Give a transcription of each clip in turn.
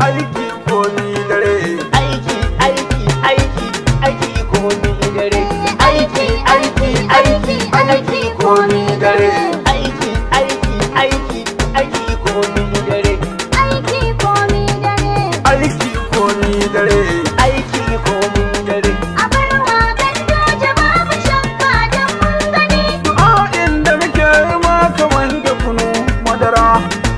aiki komi dare. Aiki, aiki, aiki, aiki komi dare. Aiki, aiki, aiki, aiki komi dare. Aiki, aiki, aiki, aiki komi dare. Aiki komi dare. Aiki komi dare. Aiki komi dare. A bar waƙar doje babu shakka don mun gani. A inda muke ma kaman da kunu madara,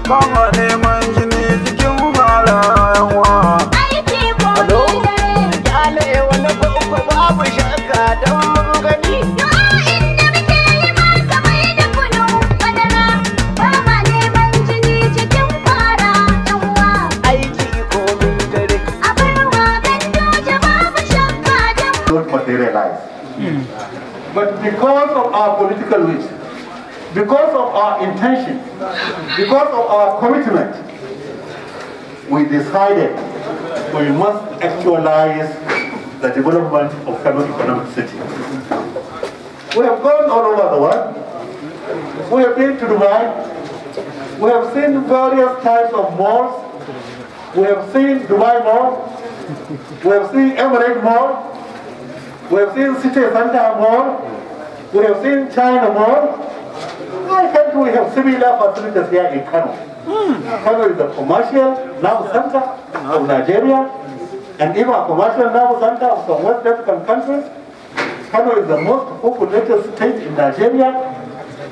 kama neman jini cikin halayenwa. Aiki komi dare. Kyale wani koko babu shakka don mun gani. Du'a inda muke yi masa mai da kunu madara. Ba ma neman jini cikin fara yan uwa. Aiki komi dare. A bar waƙar doje babu shakka don Don't materialize. But because of our political wish, because of our intention, because of our commitment, we decided we must actualize the development of Kano economic city. We have gone all over the world. We have been to Dubai. We have seen various types of malls. We have seen Dubai Mall. We have seen Emirates Mall. We have seen City Center Mall. We have seen China Mall. Why can't we have similar facilities here in Kano? Kano is the commercial nerve center of Nigeria, and even a commercial nerve center of some West African countries. Kano is the most populated state in Nigeria.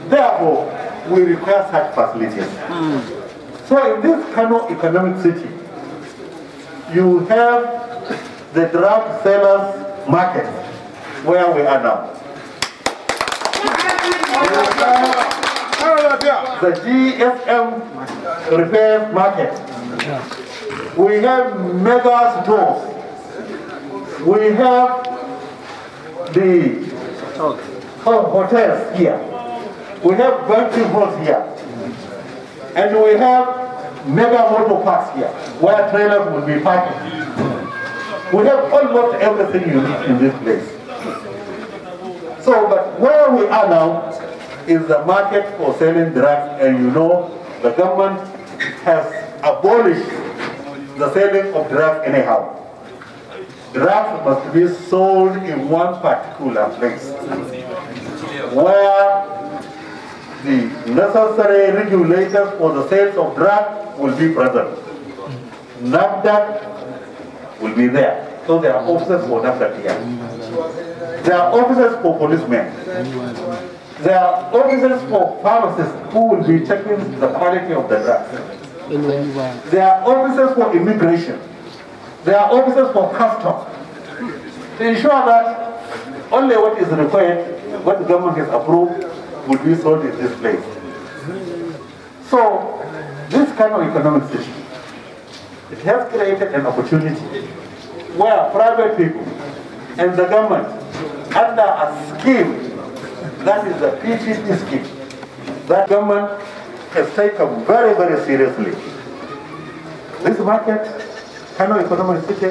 Therefore, we require such facilities. So in this Kano economic city, you have the drug sellers market, where we are now. The GSM repair market. We have mega stores. We have the hotels here. We have banquet halls here. And we have mega motor parks here, where trailers will be parked. We have almost everything you need in this place. So, but where we are now is the market for selling drugs, and you know the government has abolished the selling of drugs anyhow. Drugs must be sold in one particular place where the necessary regulators for the sales of drugs will be present. NAFDAC will be there. So there are officers for NAFDAC here. There are officers for policemen. There are officers for pharmacists who will be checking the quality of the drugs. There are officers for immigration. There are officers for customs. To ensure that only what is required, what the government has approved, will be sold in this place. So, this kind of economic system, it has created an opportunity where private people and the government, under a scheme, that is the PPP scheme, that government has taken very, very seriously. This market, Kano economic city,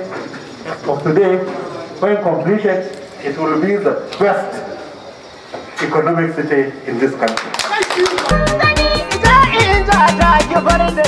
of today, when completed, it will be the best economic city in this country. Gani ita in ta ki bar da